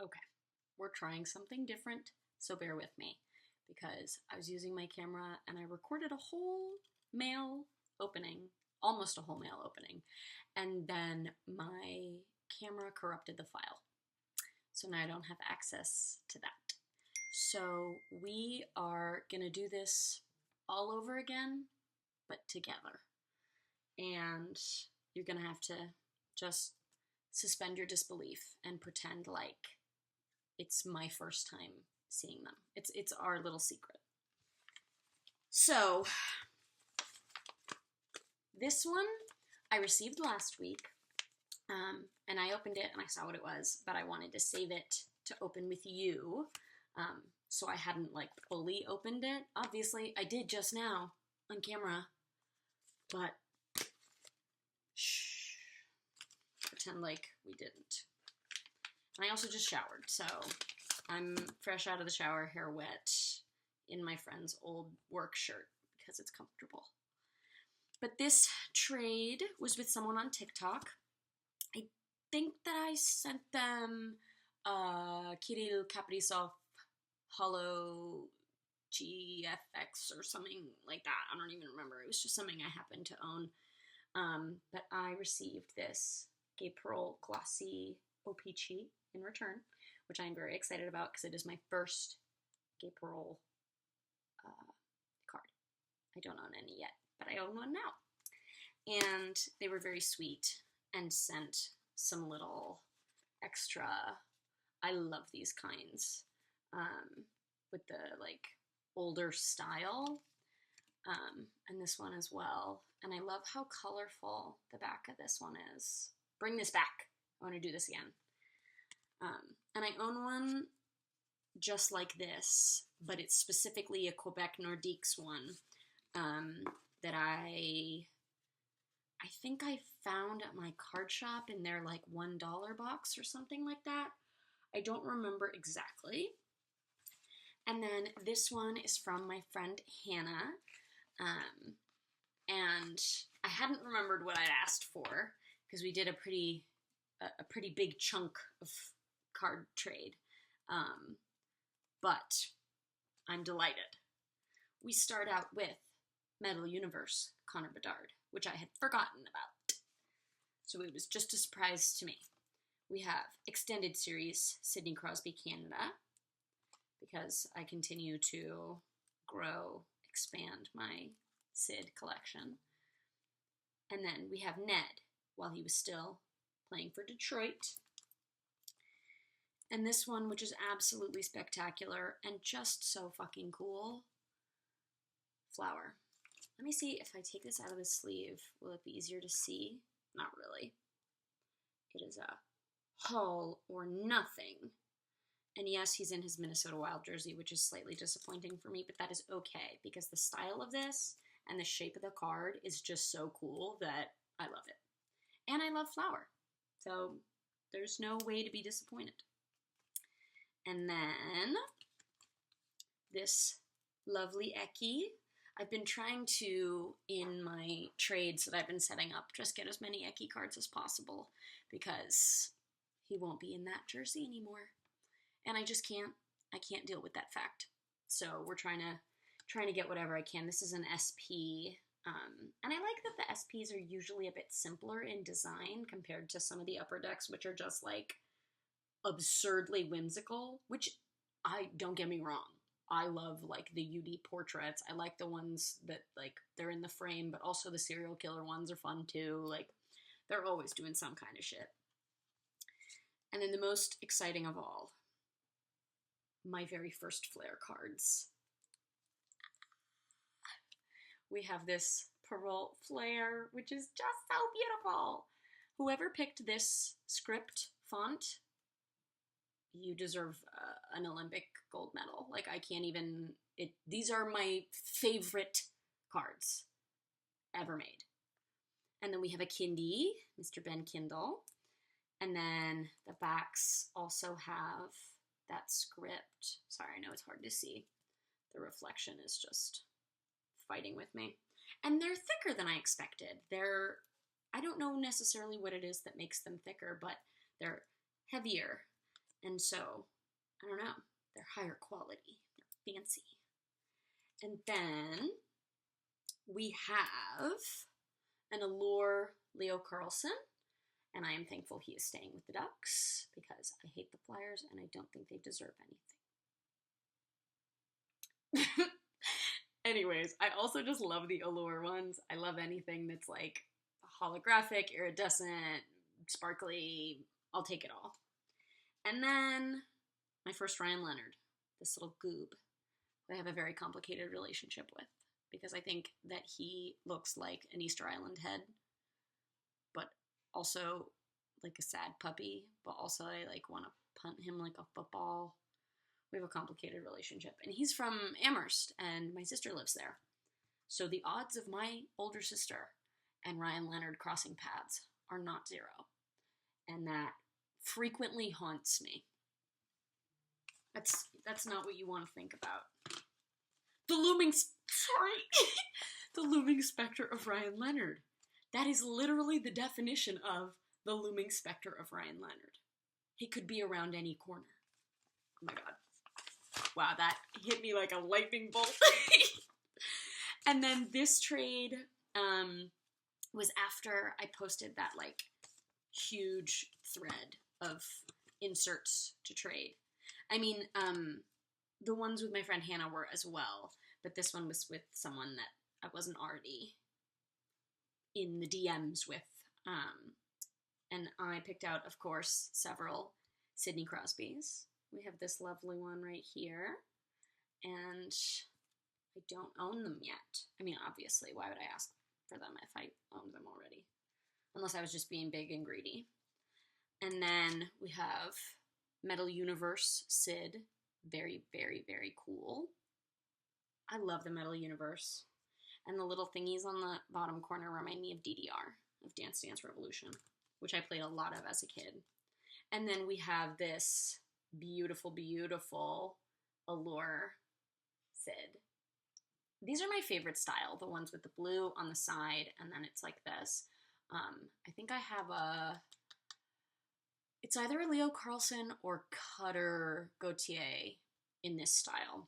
Okay, we're trying something different, so bear with me because I was using my camera and I recorded a whole mail opening, almost a whole mail opening, and then my camera corrupted the file. So now I don't have access to that. So we are gonna do this all over again, but together. And you're gonna have to just suspend your disbelief and pretend like it's my first time seeing them. It's our little secret. So this one I received last week, and I opened it and I saw what it was, but I wanted to save it to open with you, so I hadn't like fully opened it. Obviously, I did just now on camera, but shh, pretend like we didn't. And I also just showered, so I'm fresh out of the shower, hair wet, in my friend's old work shirt because it's comfortable. But this trade was with someone on TikTok. I think that I sent them Kirill Kaprizov Hollow GFX or something like that. I don't even remember. It was just something I happened to own. But I received this Gay Pearl Glossy O-Peachy in return, which I'm very excited about because it is my first Gay Pearl card. I don't own any yet, but I own one now. And they were very sweet and sent some little extra, I love these kinds, with the like older style, and this one as well. And I love how colorful the back of this one is. Bring this back. I want to do this again. And I own one just like this, but it's specifically a Quebec Nordiques one, that I think I found at my card shop in their like $1 box or something like that. I don't remember exactly. And then this one is from my friend Hannah, and I hadn't remembered what I'd asked for because we did a pretty big chunk of card trade, but I'm delighted. We start out with Metal Universe Connor Bedard, which I had forgotten about, so it was just a surprise to me. We have Extended Series Sidney Crosby Canada, because I continue to grow, expand my Sid collection. And then we have Ned, while he was still playing for Detroit. And this one, which is absolutely spectacular and just so fucking cool, Flower. Let me see if I take this out of the sleeve, will it be easier to see? Not really. It is a Hull or nothing. And yes, he's in his Minnesota Wild jersey, which is slightly disappointing for me, but that is okay, because the style of this and the shape of the card is just so cool that I love it. And I love Flower, so there's no way to be disappointed. And then this lovely Eki. I've been trying to, in my trades that I've been setting up, just get as many Eki cards as possible, because he won't be in that jersey anymore. And I just can't deal with that fact. So we're trying to get whatever I can. This is an SP, and I like that the SPs are usually a bit simpler in design compared to some of the upper decks, which are just like absurdly whimsical, which don't get me wrong. I love like the UD portraits. I like the ones that like they're in the frame, but also the serial killer ones are fun too. Like they're always doing some kind of shit. And then the most exciting of all, my very first Flair cards. We have this Perrault Flair, which is just so beautiful. Whoever picked this script font, you deserve an Olympic gold medal. Like, I can't even, these are my favorite cards ever made. And then we have a Kindy, Mr. Ben Kindle. And then the backs also have that script. Sorry, I know it's hard to see. The reflection is just fighting with me. And they're thicker than I expected. I don't know necessarily what it is that makes them thicker, but they're heavier. And so, I don't know, they're higher quality, they're fancy. And then we have an Allure Leo Carlson, and I am thankful he is staying with the Ducks because I hate the Flyers and I don't think they deserve anything. Anyways, I also just love the Allure ones. I love anything that's like holographic, iridescent, sparkly. I'll take it all. And then my first Ryan Leonard, this little goob that I have a very complicated relationship with because I think that he looks like an Easter Island head, but also like a sad puppy, but also I like want to punt him like a football. We have a complicated relationship. And he's from Amherst, and my sister lives there. So the odds of my older sister and Ryan Leonard crossing paths are not zero. And that frequently haunts me. That's not what you want to think about. The looming specter of Ryan Leonard. That is literally the definition of the looming specter of Ryan Leonard. He could be around any corner. Oh my god. Wow, that hit me like a lightning bolt. And then this trade was after I posted that like huge thread of inserts to trade. I mean, the ones with my friend Hannah were as well, but this one was with someone that I wasn't already in the DMs with. And I picked out, of course, several Sidney Crosbys. We have this lovely one right here, and I don't own them yet. I mean, obviously, why would I ask for them if I owned them already? Unless I was just being big and greedy. And then we have Metal Universe Sid. Very, very, very cool. I love the Metal Universe. And the little thingies on the bottom corner remind me of DDR, of Dance Dance Revolution, which I played a lot of as a kid. And then we have this beautiful, beautiful Allure Sid. These are my favorite style, the ones with the blue on the side, and then it's like this. I think I have it's either a Leo Carlson or Cutter Gauthier in this style.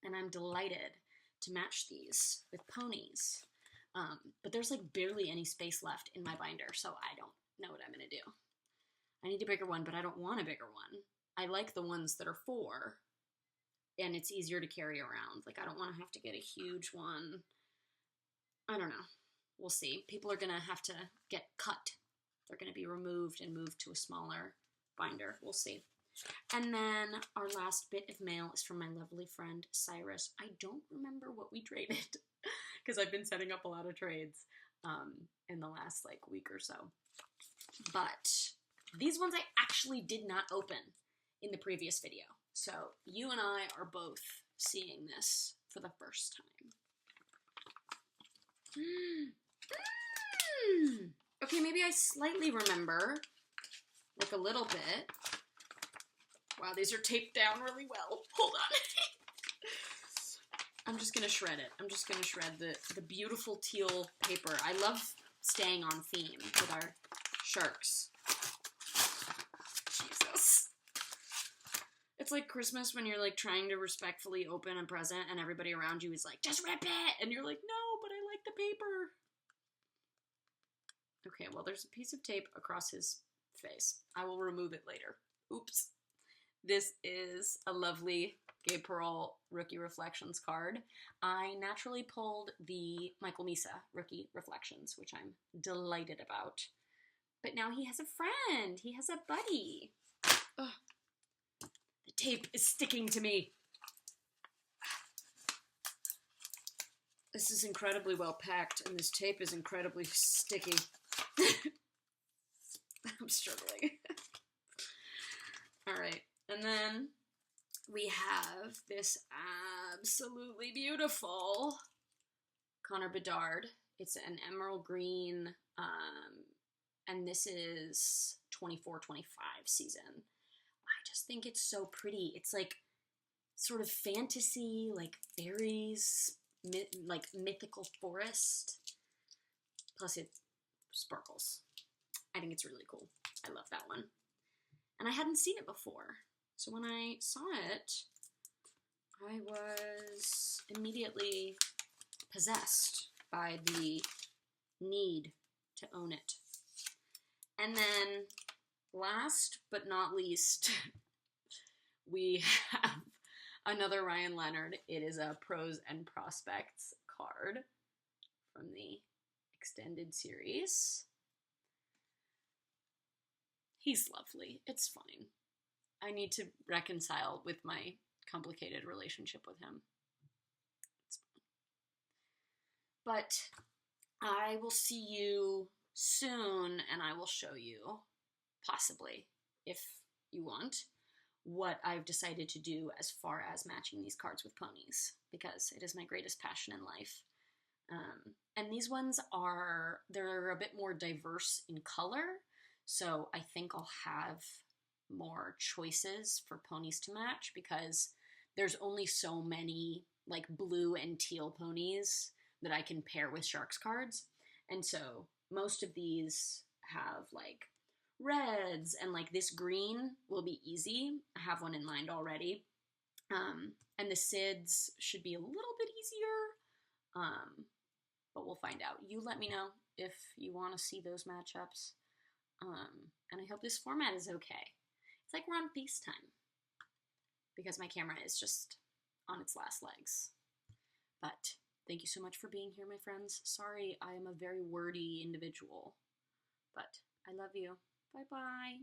And I'm delighted to match these with ponies. But there's like barely any space left in my binder, so I don't know what I'm going to do. I need a bigger one, but I don't want a bigger one. I like the ones that are 4, and it's easier to carry around. Like, I don't want to have to get a huge one. I don't know. We'll see. People are going to have to get cut. They're going to be removed and moved to a smaller binder. We'll see. And then our last bit of mail is from my lovely friend, Cyrus. I don't remember what we traded because I've been setting up a lot of trades in the last, like, week or so. But these ones I actually did not open in the previous video. So you and I are both seeing this for the first time. Okay, maybe I slightly remember, like a little bit. Wow, these are taped down really well. Hold on. I'm just going to shred it. I'm just going to shred the beautiful teal paper. I love staying on theme with our sharks. Jesus. It's like Christmas when you're like trying to respectfully open a present and everybody around you is like, just rip it! And you're like, no, but I like the paper. Okay, well, there's a piece of tape across his face. I will remove it later. Oops. This is a lovely Gay Pearl Rookie Reflections card. I naturally pulled the Michael Misa Rookie Reflections, which I'm delighted about. But now he has a friend. He has a buddy. Ugh. The tape is sticking to me. This is incredibly well packed, and this tape is incredibly sticky. I'm struggling. All right. And then we have this absolutely beautiful Connor Bedard. It's an emerald green, and this is 24-25 season. I just think it's so pretty. It's like sort of fantasy, like fairies, like mythical forest. Plus it sparkles. I think it's really cool. I love that one. And I hadn't seen it before. So when I saw it, I was immediately possessed by the need to own it. And then, last but not least, we have another Ryan Leonard. It is a Pros and Prospects card from the extended series. He's lovely. It's fine. I need to reconcile with my complicated relationship with him. It's fine. But I will see you soon, and I will show you, possibly, if you want, what I've decided to do as far as matching these cards with ponies, because it is my greatest passion in life. And these ones they're a bit more diverse in color, so I think I'll have more choices for ponies to match, because there's only so many like blue and teal ponies that I can pair with Sharks cards. And so most of these have like reds, and like this green will be easy. I have one in mind already. And the Sids should be a little bit easier. But we'll find out. You let me know if you want to see those matchups. And I hope this format is okay. It's like we're on FaceTime, because my camera is just on its last legs. But thank you so much for being here, my friends. Sorry, I am a very wordy individual, but I love you. Bye-bye.